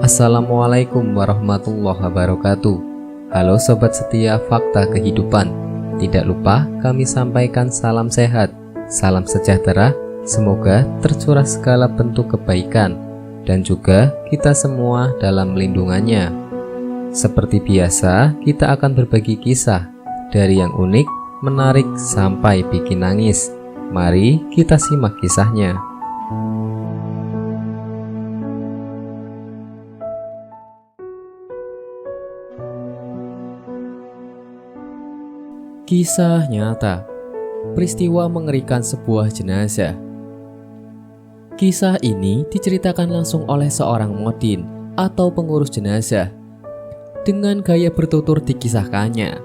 Assalamualaikum warahmatullahi wabarakatuh. Halo sobat setia Fakta Kehidupan. Tidak lupa kami sampaikan salam sehat, salam sejahtera. Semoga tercurah segala bentuk kebaikan dan juga kita semua dalam lindungannya. Seperti biasa, kita akan berbagi kisah dari yang unik, menarik sampai bikin nangis. Mari kita simak kisahnya. Kisah nyata, peristiwa mengerikan sebuah jenazah. Kisah ini diceritakan langsung oleh seorang modin atau pengurus jenazah. Dengan gaya bertutur dikisahkannya,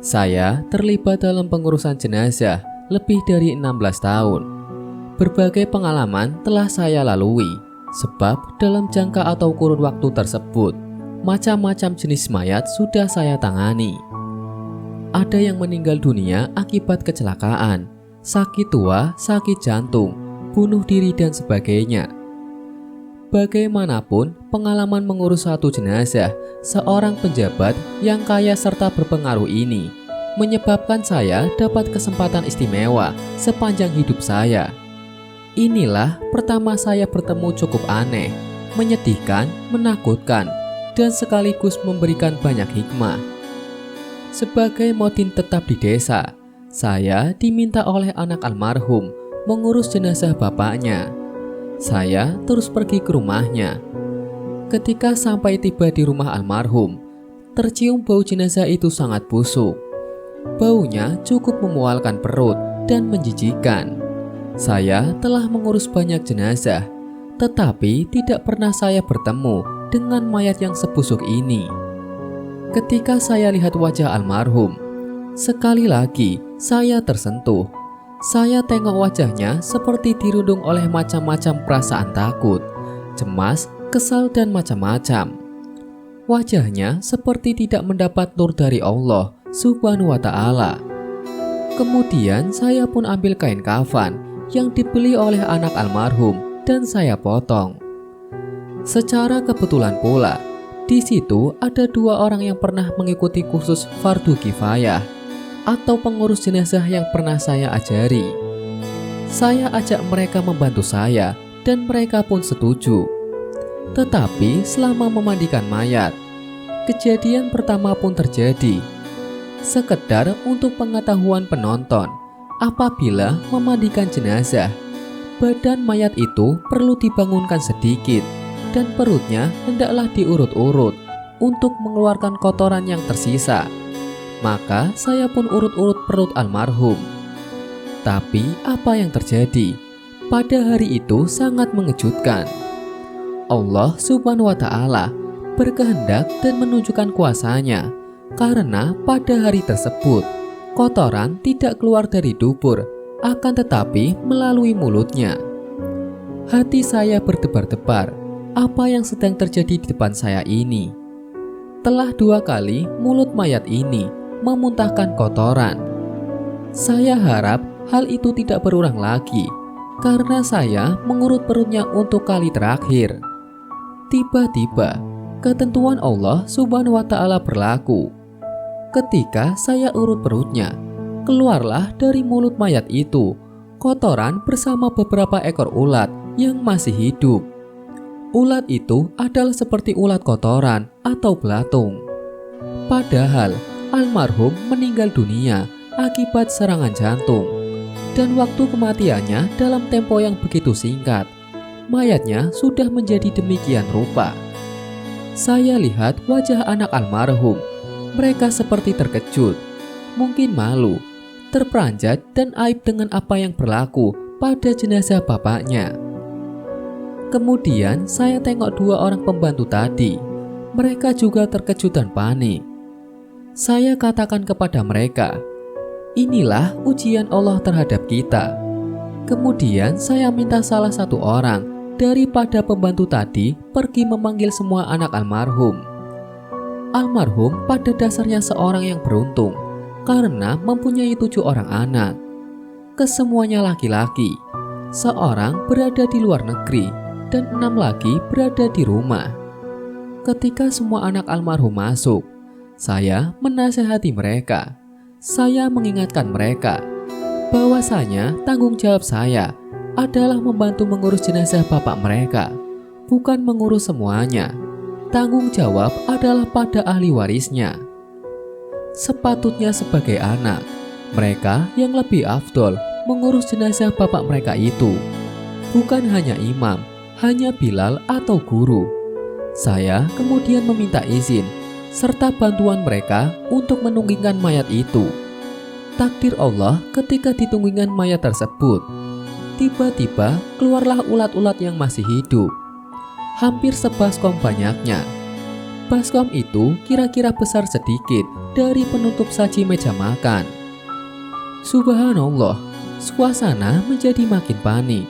saya terlibat dalam pengurusan jenazah lebih dari 16 tahun. Berbagai pengalaman telah saya lalui, sebab dalam jangka atau kurun waktu tersebut, macam-macam jenis mayat sudah saya tangani. Ada yang meninggal dunia akibat kecelakaan, sakit tua, sakit jantung, bunuh diri dan sebagainya. Bagaimanapun, pengalaman mengurus satu jenazah seorang pejabat yang kaya serta berpengaruh ini menyebabkan saya dapat kesempatan istimewa sepanjang hidup saya. Inilah pertama saya bertemu cukup aneh, menyedihkan, menakutkan, dan sekaligus memberikan banyak hikmah. Sebagai modin tetap di desa, saya diminta oleh anak almarhum mengurus jenazah bapaknya. Saya terus pergi ke rumahnya. Ketika sampai tiba di rumah almarhum, tercium bau jenazah itu sangat busuk. Baunya cukup memualkan perut dan menjijikkan. Saya telah mengurus banyak jenazah, tetapi tidak pernah saya bertemu dengan mayat yang sebusuk ini. Ketika saya lihat wajah almarhum, sekali lagi saya tersentuh. Saya tengok wajahnya seperti dirundung oleh macam-macam perasaan takut, cemas, kesal, dan macam-macam. Wajahnya seperti tidak mendapat nur dari Allah Subhanahu wa Ta'ala. Kemudian saya pun ambil kain kafan yang dibeli oleh anak almarhum dan saya potong. Secara kebetulan pula, di situ ada dua orang yang pernah mengikuti kursus fardu kifayah atau pengurus jenazah yang pernah saya ajari. Saya ajak mereka membantu saya dan mereka pun setuju. Tetapi selama memandikan mayat, kejadian pertama pun terjadi. Sekedar untuk pengetahuan penonton, apabila memandikan jenazah, badan mayat itu perlu dibangunkan sedikit dan perutnya hendaklah diurut-urut untuk mengeluarkan kotoran yang tersisa. Maka saya pun urut-urut perut almarhum. Tapi apa yang terjadi? Pada hari itu sangat mengejutkan. Allah Subhanahu wa Ta'ala berkehendak dan menunjukkan kuasanya, karena pada hari tersebut kotoran tidak keluar dari dubur, akan tetapi melalui mulutnya. Hati saya berdebar-debar. Apa yang sedang terjadi di depan saya ini? Telah 2 kali mulut mayat ini memuntahkan kotoran. Saya harap hal itu tidak berulang lagi, karena saya mengurut perutnya untuk kali terakhir. Tiba-tiba, ketentuan Allah Subhanahu wa Ta'ala berlaku. Ketika saya urut perutnya, keluarlah dari mulut mayat itu kotoran bersama beberapa ekor ulat yang masih hidup. Ulat itu adalah seperti ulat kotoran atau belatung. Padahal almarhum meninggal dunia akibat serangan jantung, dan waktu kematiannya dalam tempo yang begitu singkat, mayatnya sudah menjadi demikian rupa. Saya lihat wajah anak almarhum. Mereka seperti terkejut, mungkin malu, terperanjat dan aib dengan apa yang berlaku pada jenazah bapaknya. Kemudian saya tengok 2 orang pembantu tadi. Mereka juga terkejut dan panik. Saya katakan kepada mereka, inilah ujian Allah terhadap kita. Kemudian saya minta salah satu orang daripada pembantu tadi pergi memanggil semua anak almarhum. Almarhum pada dasarnya seorang yang beruntung, karena mempunyai 7 orang anak. Kesemuanya laki-laki. Seorang berada di luar negeri dan 6 lagi berada di rumah. Ketika semua anak almarhum masuk, saya menasihati mereka. Saya mengingatkan mereka bahwasanya tanggung jawab saya adalah membantu mengurus jenazah bapak mereka, bukan mengurus semuanya. Tanggung jawab adalah pada ahli warisnya. Sepatutnya sebagai anak, mereka yang lebih afdol mengurus jenazah bapak mereka itu, bukan hanya imam, hanya Bilal atau guru. Saya kemudian meminta izin serta bantuan mereka untuk menunggingkan mayat itu. Takdir Allah ketika ditunggingkan mayat tersebut, tiba-tiba keluarlah ulat-ulat yang masih hidup. Hampir sebaskom banyaknya. Baskom itu kira-kira besar sedikit dari penutup saji meja makan. Subhanallah, suasana menjadi makin panik.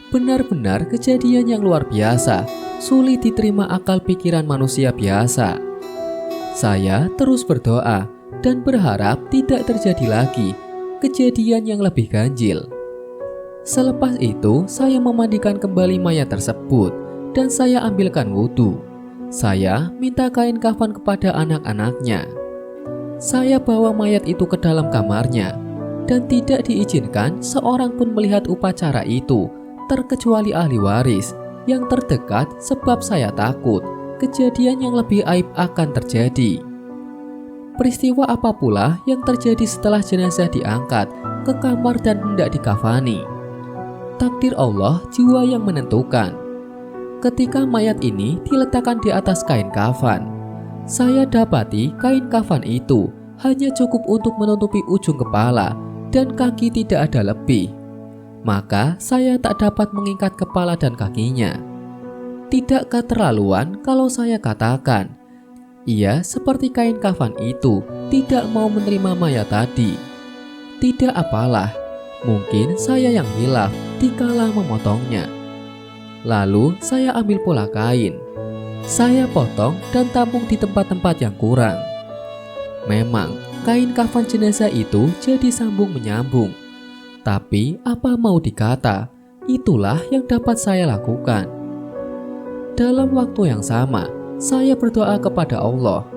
Benar-benar kejadian yang luar biasa, sulit diterima akal pikiran manusia biasa. Saya terus berdoa dan berharap tidak terjadi lagi kejadian yang lebih ganjil. Selepas itu, saya memandikan kembali mayat tersebut dan saya ambilkan wudhu. Saya minta kain kafan kepada anak-anaknya. Saya bawa mayat itu ke dalam kamarnya dan tidak diizinkan seorang pun melihat upacara itu, terkecuali ahli waris yang terdekat, sebab saya takut kejadian yang lebih aib akan terjadi. Peristiwa apa pula yang terjadi setelah jenazah diangkat ke kamar dan hendak dikafani? Takdir Allah jiwa yang menentukan. Ketika mayat ini diletakkan di atas kain kafan, saya dapati kain kafan itu hanya cukup untuk menutupi ujung kepala dan kaki, tidak ada lebih. Maka saya tak dapat mengikat kepala dan kakinya. Tidak keterlaluan kalau saya katakan, ia seperti kain kafan itu tidak mau menerima mayat tadi. Tidak apalah, mungkin saya yang hilaf dikala memotongnya. Lalu saya ambil pola kain. Saya potong dan tampung di tempat-tempat yang kurang. Memang kain kafan jenazah itu jadi sambung menyambung. Tapi apa mau dikata, itulah yang dapat saya lakukan. Dalam waktu yang sama, saya berdoa kepada Allah.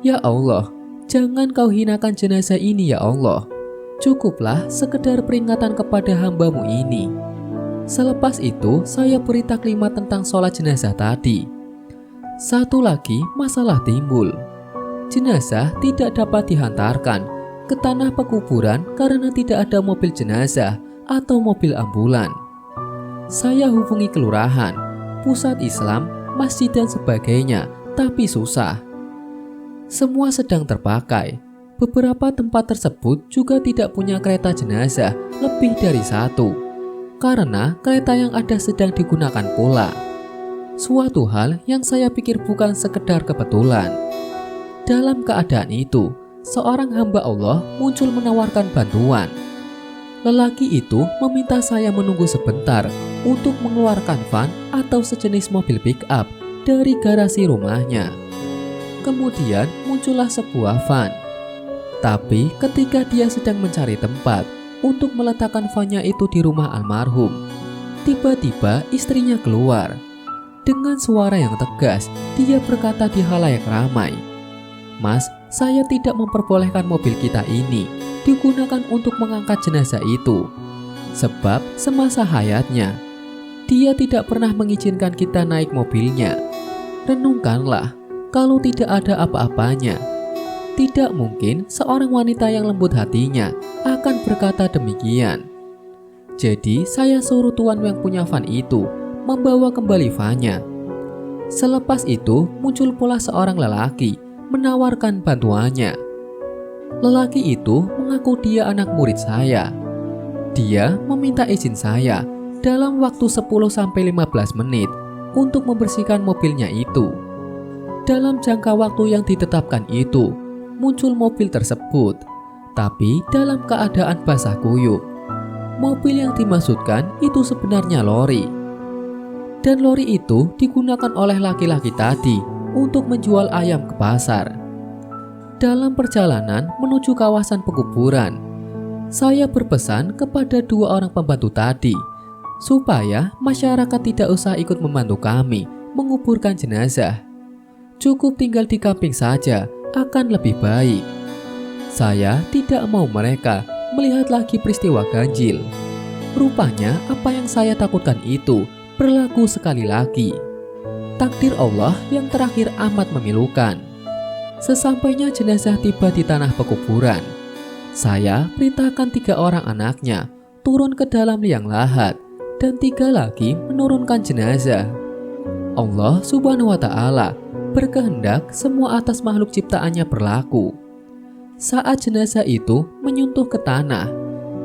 Ya Allah, jangan kau hinakan jenazah ini ya Allah. Cukuplah sekedar peringatan kepada hamba-Mu ini. Selepas itu, saya beri taklimat tentang sholat jenazah tadi. Satu lagi masalah timbul. Jenazah tidak dapat dihantarkan ke tanah pekuburan karena tidak ada mobil jenazah atau mobil ambulan. Saya hubungi kelurahan, pusat Islam, masjid dan sebagainya, tapi susah. Semua sedang terpakai. Beberapa tempat tersebut juga tidak punya kereta jenazah lebih dari satu, karena kereta yang ada sedang digunakan pula. Suatu hal yang saya pikir bukan sekedar kebetulan. Dalam keadaan itu, seorang hamba Allah muncul menawarkan bantuan. Lelaki itu meminta saya menunggu sebentar untuk mengeluarkan van atau sejenis mobil pick-up dari garasi rumahnya. Kemudian muncullah sebuah van. Tapi ketika dia sedang mencari tempat untuk meletakkan vannya itu di rumah almarhum, tiba-tiba istrinya keluar. Dengan suara yang tegas, dia berkata di halayak ramai, "Mas, saya tidak memperbolehkan mobil kita ini digunakan untuk mengangkat jenazah itu. Sebab semasa hayatnya, dia tidak pernah mengizinkan kita naik mobilnya. Renungkanlah, kalau tidak ada apa-apanya, tidak mungkin seorang wanita yang lembut hatinya akan berkata demikian." Jadi saya suruh tuan yang punya van itu membawa kembali vannya. Selepas itu muncul pula seorang lelaki menawarkan bantuannya. Lelaki itu mengaku dia anak murid saya. Dia meminta izin saya dalam waktu 10-15 menit untuk membersihkan mobilnya itu. Dalam jangka waktu yang ditetapkan itu, muncul mobil tersebut, tapi dalam keadaan basah kuyup. Mobil yang dimaksudkan itu sebenarnya lori. Dan lori itu digunakan oleh laki-laki tadi untuk menjual ayam ke pasar. Dalam perjalanan menuju kawasan pekuburan, saya berpesan kepada dua orang pembantu tadi supaya masyarakat tidak usah ikut membantu kami menguburkan jenazah. Cukup tinggal di kamping saja akan lebih baik. Saya tidak mau mereka melihat lagi peristiwa ganjil. Rupanya apa yang saya takutkan itu berlaku sekali lagi. Takdir Allah yang terakhir amat memilukan. Sesampainya jenazah tiba di tanah pekuburan, saya perintahkan 3 orang anaknya turun ke dalam liang lahat dan 3 lagi menurunkan jenazah. Allah Subhanahu wa Ta'ala berkehendak semua atas makhluk ciptaannya berlaku. Saat jenazah itu menyentuh ke tanah,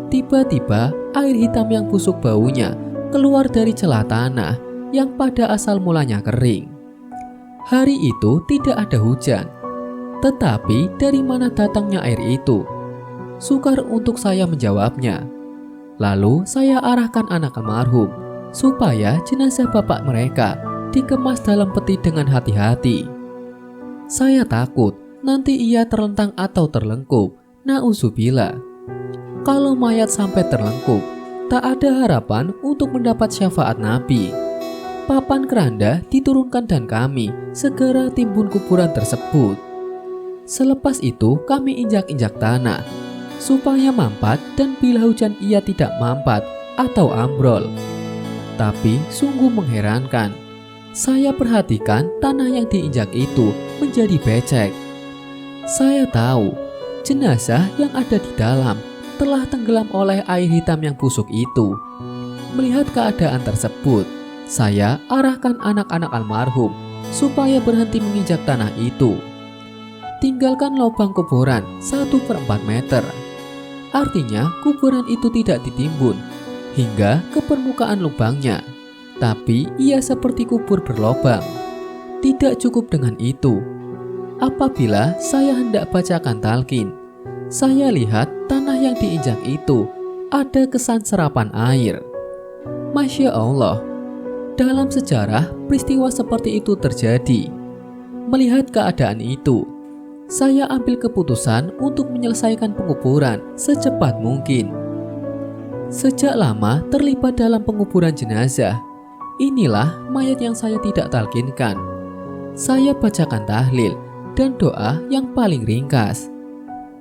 tiba-tiba air hitam yang busuk baunya keluar dari celah tanah yang pada asal mulanya kering. Hari itu tidak ada hujan, tetapi dari mana datangnya air itu? Sukar untuk saya menjawabnya. Lalu saya arahkan anak almarhum supaya jenazah bapak mereka dikemas dalam peti dengan hati-hati. Saya takut nanti ia terlentang atau terlengkup. Na'udzubillah. Kalau mayat sampai terlengkup, tak ada harapan untuk mendapat syafaat Nabi. Papan keranda diturunkan dan kami segera timbun kuburan tersebut. Selepas itu kami injak-injak tanah supaya mampat, dan bila hujan ia tidak mampat atau ambrol. Tapi sungguh mengherankan. Saya perhatikan tanah yang diinjak itu menjadi becek. Saya tahu jenazah yang ada di dalam telah tenggelam oleh air hitam yang busuk itu. Melihat keadaan tersebut, saya arahkan anak-anak almarhum supaya berhenti menginjak tanah itu. Tinggalkan lubang kuburan 1/4 meter. Artinya kuburan itu tidak ditimbun hingga ke permukaan lubangnya, tapi ia seperti kubur berlobang. Tidak cukup dengan itu. Apabila saya hendak bacakan talqin, saya lihat tanah yang diinjak itu ada kesan serapan air. Masya Allah, dalam sejarah peristiwa seperti itu terjadi. Melihat keadaan itu, saya ambil keputusan untuk menyelesaikan penguburan secepat mungkin. Sejak lama terlibat dalam penguburan jenazah, inilah mayat yang saya tidak talqinkan. Saya bacakan tahlil dan doa yang paling ringkas.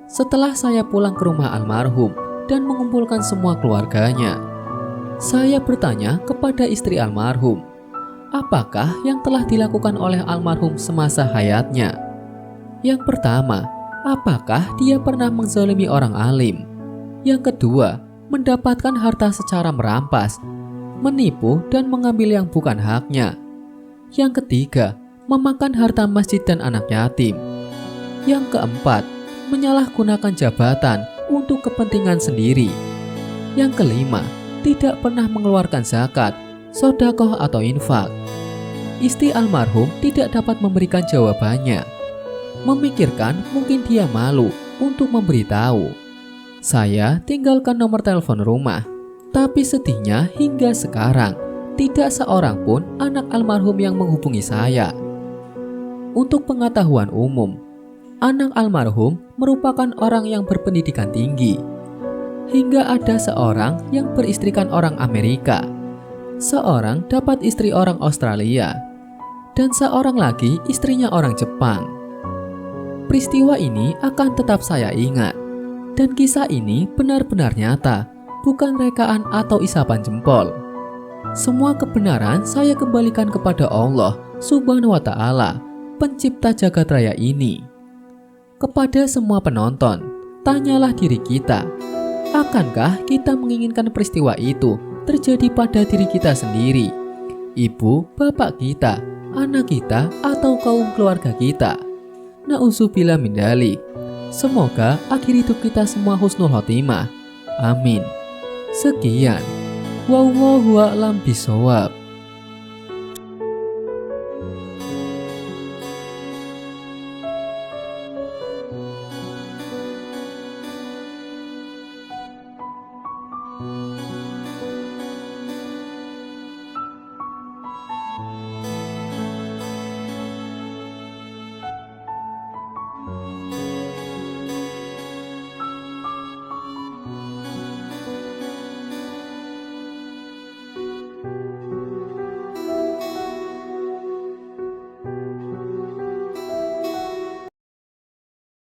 Setelah saya pulang ke rumah almarhum dan mengumpulkan semua keluarganya, saya bertanya kepada istri almarhum, apakah yang telah dilakukan oleh almarhum semasa hayatnya? Yang pertama, apakah dia pernah menzalimi orang alim? Yang kedua, mendapatkan harta secara merampas, menipu dan mengambil yang bukan haknya. Yang ketiga, memakan harta masjid dan anak yatim. Yang keempat, menyalahgunakan jabatan untuk kepentingan sendiri. Yang kelima, tidak pernah mengeluarkan zakat, sedekah atau infak. Istri almarhum tidak dapat memberikan jawabannya. Memikirkan mungkin dia malu untuk memberitahu. Saya tinggalkan nomor telepon rumah, tapi sedihnya hingga sekarang tidak seorang pun anak almarhum yang menghubungi saya. Untuk pengetahuan umum, anak almarhum merupakan orang yang berpendidikan tinggi. Hingga ada seorang yang beristrikan orang Amerika, seorang dapat istri orang Australia, dan seorang lagi istrinya orang Jepang. Peristiwa ini akan tetap saya ingat, dan kisah ini benar-benar nyata, bukan rekaan atau isapan jempol. Semua kebenaran saya kembalikan kepada Allah Subhanahu wa Ta'ala, pencipta jagat raya ini. Kepada semua penonton, tanyalah diri kita, akankah kita menginginkan peristiwa itu terjadi pada diri kita sendiri, ibu, bapak kita, anak kita, atau kaum keluarga kita? Na'udzubillah min dzalik. Semoga akhir hidup kita semua husnul khotimah. Amin. Sekian. Wallahu a'lam bishawab.